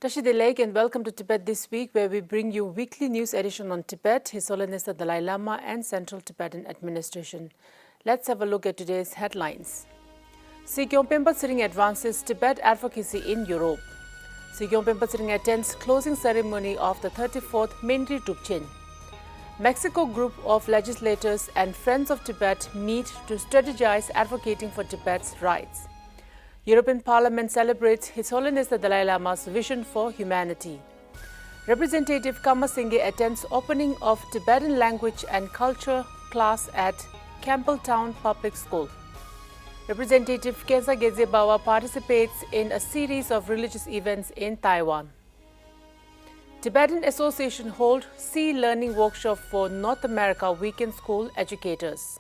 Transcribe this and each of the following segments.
Tashide Lake and welcome to Tibet This Week, where we bring you weekly news edition on Tibet, His Holiness the Dalai Lama and Central Tibetan Administration. Let's have a look at today's headlines. Sikyong Penpa Tsering advances Tibet advocacy in Europe. Sikyong Penpa Tsering attends closing ceremony of the 34th Menri Drubchen. Mexico group of legislators and Friends of Tibet meet to strategize advocating for Tibet's rights. European Parliament celebrates His Holiness the Dalai Lama's vision for humanity. Representative Singey attends opening of Tibetan language and culture class at Campbelltown Public School. Representative Kelsang Bawa participates in a series of religious events in Taiwan. Tibetan Association hold Sea Learning Workshop for North America weekend school educators.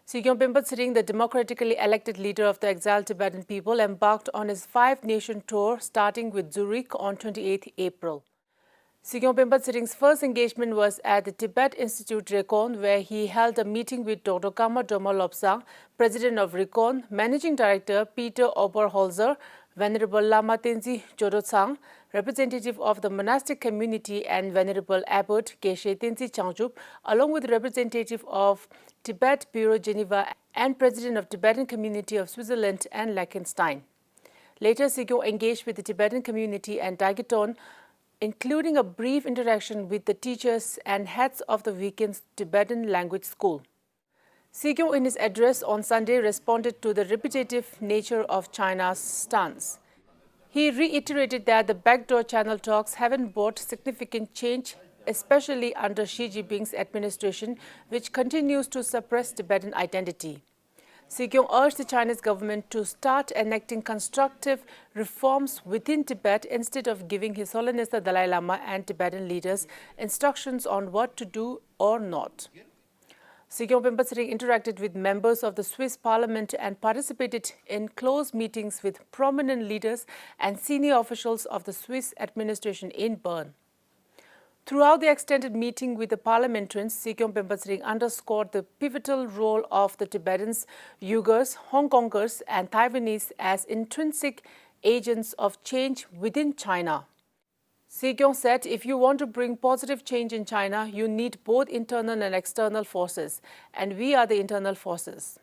Sikyong Penpa Tsering, the democratically elected leader of the exiled Tibetan people, embarked on his 5-nation tour starting with Zurich on 28 April. Sikyong Penpa Tsering's first engagement was at the Tibet Institute Recon, where he held a meeting with Dr. Kama Doma Lobsang, President of Recon, Managing Director Peter Oberholzer, Venerable Lama Tenzin Gyaltsen, representative of the monastic community, and Venerable Abbot Geshe Tenzin Changchup, along with representative of Tibet Bureau Geneva and President of Tibetan Community of Switzerland and Liechtenstein. Later, Sikyong engaged with the Tibetan community and Dageton, including a brief interaction with the teachers and heads of the weekend's Tibetan language school. Sikyong, in his address on Sunday, responded to the repetitive nature of China's stance. He reiterated that the backdoor channel talks haven't brought significant change, especially under Xi Jinping's administration, which continues to suppress Tibetan identity. Sikyong urged the Chinese government to start enacting constructive reforms within Tibet instead of giving His Holiness the Dalai Lama and Tibetan leaders instructions on what to do or not. Sikyong Penpa Tsering interacted with members of the Swiss Parliament and participated in close meetings with prominent leaders and senior officials of the Swiss administration in Bern. Throughout the extended meeting with the parliamentarians, Sikyong Penpa Tsering underscored the pivotal role of the Tibetans, Uyghurs, Hong Kongers, and Taiwanese as intrinsic agents of change within China. Sikyong said, if you want to bring positive change in China, you need both internal and external forces, and we are the internal forces.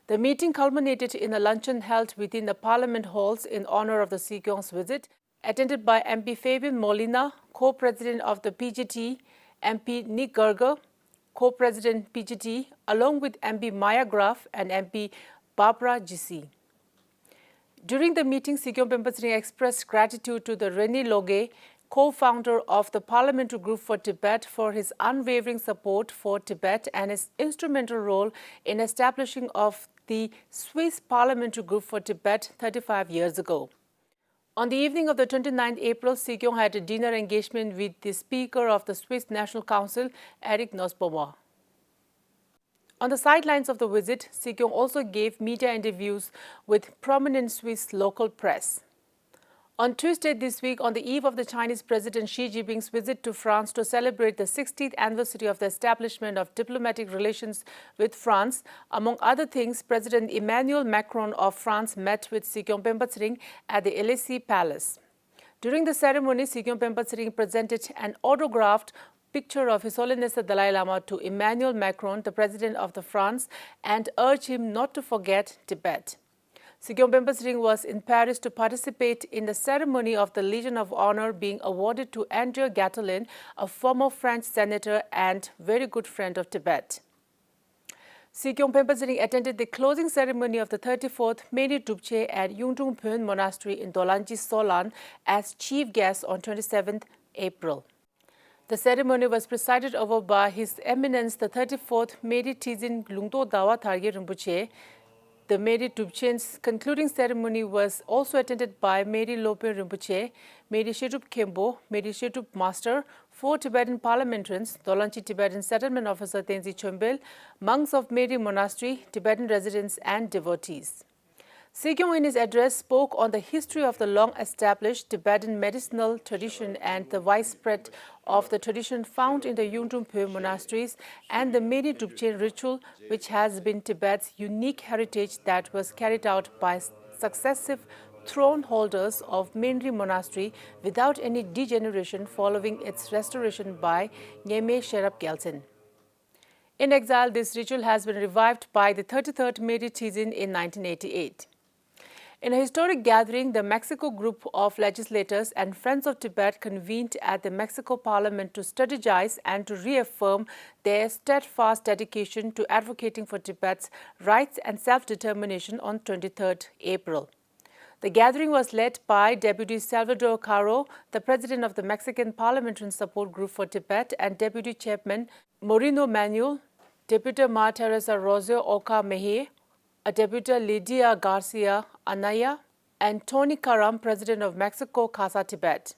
The meeting culminated in a luncheon held within the parliament halls in honor of the Sikyong's visit, attended by MP Fabian Molina, co-president of the PGT, MP Nick Gerger, co-president PGT, along with MP Maya Graf and MP Barbara Gissi. During the meeting, Sikyong Penpa Tsering expressed gratitude to the René Loge, co-founder of the Parliamentary Group for Tibet, for his unwavering support for Tibet and his instrumental role in establishing of the Swiss Parliamentary Group for Tibet 35 years ago. On the evening of the 29th April, Sikyong had a dinner engagement with the Speaker of the Swiss National Council, Eric Nosbaum. On the sidelines of the visit, Sikyong also gave media interviews with prominent Swiss local press. On Tuesday this week, on the eve of the Chinese President Xi Jinping's visit to France to celebrate the 60th anniversary of the establishment of diplomatic relations with France, among other things, President Emmanuel Macron of France met with Sikyong Penpa Tsering at the Élysée Palace. During the ceremony, Sikyong Penpa Tsering presented an autographed picture of His Holiness the Dalai Lama to Emmanuel Macron, the President of France, and urged him not to forget Tibet. Sikyong Penpa Tsering was in Paris to participate in the ceremony of the Legion of Honor being awarded to André Gyaltsen, a former French senator and very good friend of Tibet. Sikyong Penpa Tsering attended the closing ceremony of the 34th Menri Drubchen at Yungdrungpön Monastery in Dolanji, Solan as chief guest on 27th April. The ceremony was presided over by His Eminence the 34th Menri Tizin Lungdo Dawa Tharge Rinpoche. The Menri Drubchen's concluding ceremony was also attended by Menri Lopin Rinpoche, Menri Shertup Khenpo, Menri Shertup Master, 4 Tibetan parliamentarians, Dolanchi Tibetan Settlement Officer Tenzin Chombel, monks of Menri Monastery, Tibetan residents and devotees. Sikyong in his address spoke on the history of the long-established Tibetan medicinal tradition and the widespread of the tradition found in the Yungdrungpo monasteries and the many Drubchen ritual, which has been Tibet's unique heritage that was carried out by successive throne holders of Menri monastery without any degeneration following its restoration by Nyeme Sherab Gyaltsen. In exile, this ritual has been revived by the 33rd Menri Tsering in 1988. In a historic gathering, the Mexico group of legislators and Friends of Tibet convened at the Mexico Parliament to strategize and to reaffirm their steadfast dedication to advocating for Tibet's rights and self-determination on 23rd April. The gathering was led by Deputy Salvador Caro, the president of the Mexican Parliamentary Support Group for Tibet, and Deputy Chairman Moreno Manuel, Deputy Ma Teresa Rosa Oca Meje, a Deputy Lydia Garcia Anaya, and Tony Karam, President of Mexico Casa Tibet.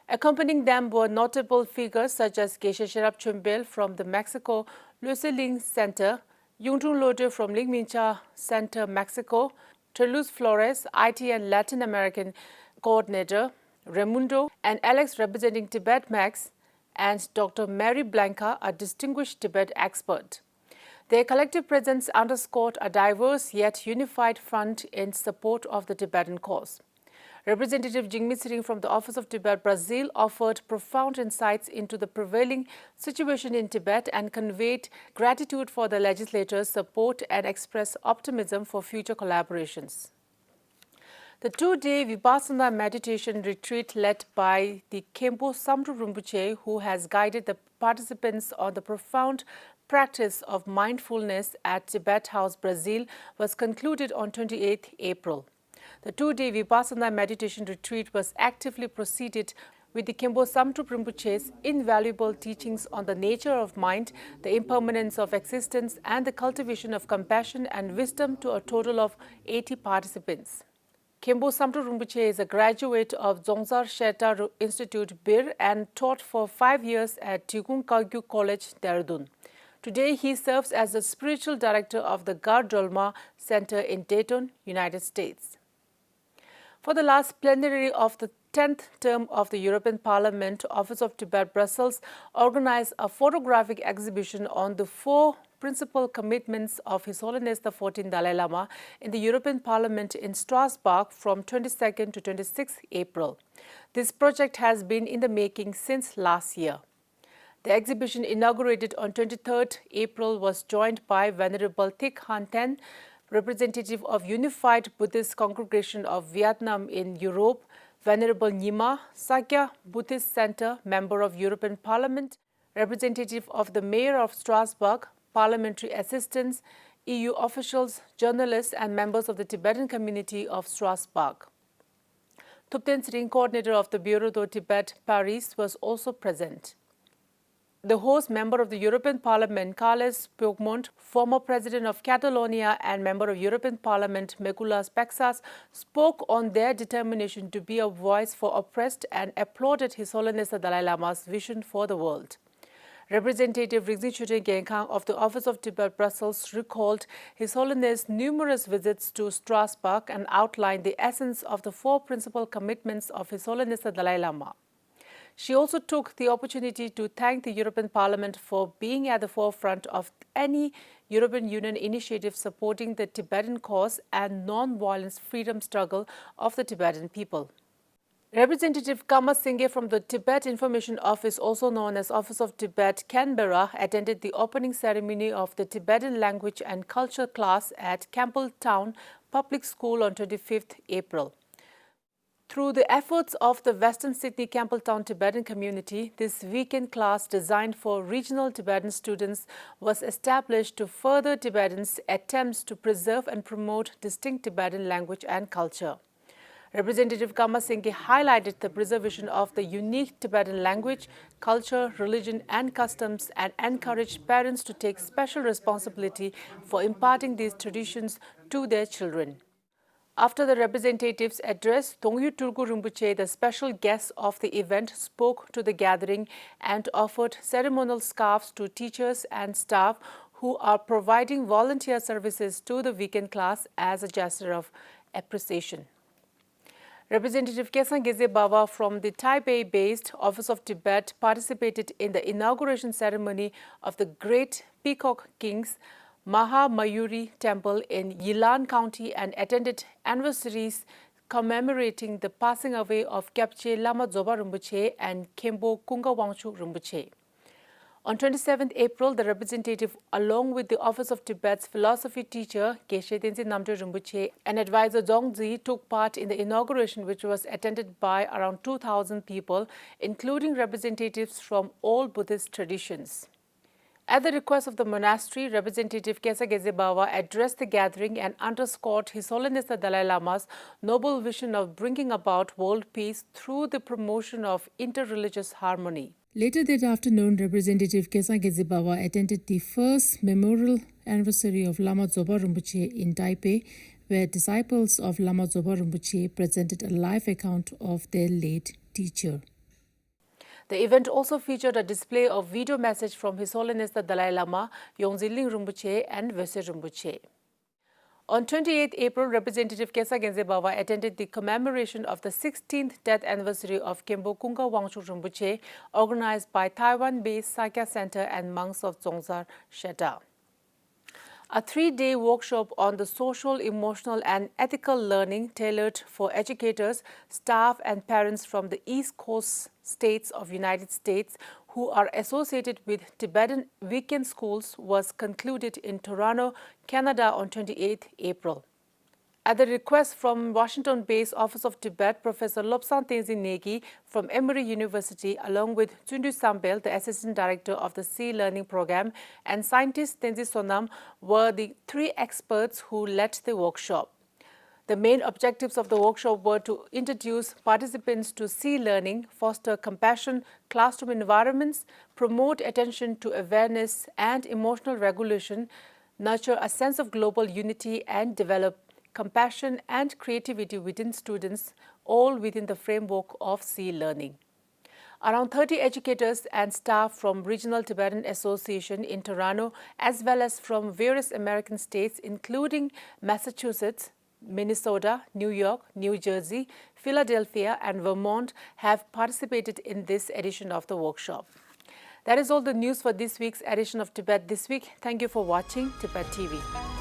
Accompanying them were notable figures such as Geshe Sherab Chumbel from the Mexico Luceling Center, Yungdrung Lode from Lingmincha Center, Mexico, Toulouse Flores, IT and Latin American Coordinator, Raimundo, and Alex representing Tibet Max, and Dr. Mary Blanca, a distinguished Tibet expert. Their collective presence underscored a diverse yet unified front in support of the Tibetan cause. Representative Jingmi Tsering from the Office of Tibet, Brazil, offered profound insights into the prevailing situation in Tibet and conveyed gratitude for the legislators' support and expressed optimism for future collaborations. The two-day Vipassana meditation retreat led by the Khenpo Samdrup Rinpoche, who has guided the participants on the profound practice of mindfulness at Tibet House, Brazil, was concluded on 28 April. The two-day Vipassana meditation retreat was actively proceeded with the Khenpo Samdrup Rinpoche's invaluable teachings on the nature of mind, the impermanence of existence, and the cultivation of compassion and wisdom to a total of 80 participants. Khenpo Samdrup Rinpoche is a graduate of Dzongzar Sherta Institute, Bir, and taught for 5 years at Tigung Kagyu College, Dehradun. Today, he serves as the spiritual director of the Gar Dolma Center in Dayton, United States. For the last plenary of the 10th term of the European Parliament, Office of Tibet, Brussels organized a photographic exhibition on the 4 principal commitments of His Holiness the 14th Dalai Lama in the European Parliament in Strasbourg from 22nd to 26th April. This project has been in the making since last year. The exhibition, inaugurated on 23rd April, was joined by Venerable Thich Han Ten, representative of Unified Buddhist Congregation of Vietnam in Europe, Venerable Nyima, Sakya Buddhist Center, member of European Parliament, representative of the Mayor of Strasbourg, parliamentary assistants, EU officials, journalists, and members of the Tibetan community of Strasbourg. Thupten Tsering, coordinator of the Bureau de Tibet, Paris, was also present. The host member of the European Parliament, Carles Puigdemont, former president of Catalonia and member of European Parliament, Mekulas Paksas, spoke on their determination to be a voice for oppressed and applauded His Holiness the Dalai Lama's vision for the world. Representative Rigzi Chute Genkang of the Office of Tibet, Brussels, recalled His Holiness' numerous visits to Strasbourg and outlined the essence of the 4 principal commitments of His Holiness the Dalai Lama. She also took the opportunity to thank the European Parliament for being at the forefront of any European Union initiative supporting the Tibetan cause and non-violence freedom struggle of the Tibetan people. Representative Kama Singey from the Tibet Information Office, also known as Office of Tibet, Canberra, attended the opening ceremony of the Tibetan Language and Culture class at Campbelltown Public School on 25th April. Through the efforts of the Western Sydney Campbelltown Tibetan community, this weekend class designed for regional Tibetan students was established to further Tibetans' attempts to preserve and promote distinct Tibetan language and culture. Representative Kama Singey highlighted the preservation of the unique Tibetan language, culture, religion and customs and encouraged parents to take special responsibility for imparting these traditions to their children. After the representatives' address, Tongyu Tulku Rinpoche, the special guest of the event, spoke to the gathering and offered ceremonial scarves to teachers and staff who are providing volunteer services to the weekend class as a gesture of appreciation. Representative Kelsang Bawa from the Taipei-based Office of Tibet participated in the inauguration ceremony of the Great Peacock King's Maha Mayuri Temple in Yilan County and attended anniversaries commemorating the passing away of Gyaltsen Lama Zoba Rinpoche and Khenpo Kunga Wangchuk Rinpoche. On 27 April, the representative, along with the Office of Tibet's philosophy teacher Geshe Tenzin Namdol Rinpoche and advisor Zongzi, took part in the inauguration, which was attended by around 2,000 people, including representatives from all Buddhist traditions. At the request of the monastery, Representative Kelsang Bawa addressed the gathering and underscored His Holiness the Dalai Lama's noble vision of bringing about world peace through the promotion of interreligious harmony. Later that afternoon, Representative Kelsang Bawa attended the first memorial anniversary of Lama Zoba Rinpoche in Taipei, where disciples of Lama Zoba Rinpoche presented a live account of their late teacher. The event also featured a display of video message from His Holiness the Dalai Lama, Yongzilling Rinpoche and Vese Rinpoche. On 28 April, Representative Kelsang Bawa attended the commemoration of the 16th death anniversary of Khenpo Kunga Wangchuk Rinpoche, organized by Taiwan-based Sakya Center and monks of Dzongzar Sheta. A 3-day workshop on the social, emotional and ethical learning tailored for educators, staff and parents from the East Coast states of United States who are associated with Tibetan weekend schools was concluded in Toronto, Canada on 28 April. At the request from Washington-based Office of Tibet, Professor Lobsang Tenzin Negi from Menri University, along with Tsundu Sambel, the Assistant Director of the Sea Learning Program, and scientist Tenzin Sonam were the 3 experts who led the workshop. The main objectives of the workshop were to introduce participants to sea learning, foster compassion, classroom environments, promote attention to awareness and emotional regulation, nurture a sense of global unity, and develop compassion and creativity within students, all within the framework of sea learning. Around 30 educators and staff from Regional Tibetan Association in Toronto, as well as from various American states, including Massachusetts, Minnesota, New York, New Jersey, Philadelphia, and Vermont, have participated in this edition of the workshop. That is all the news for this week's edition of Tibet This Week. Thank you for watching Tibettv.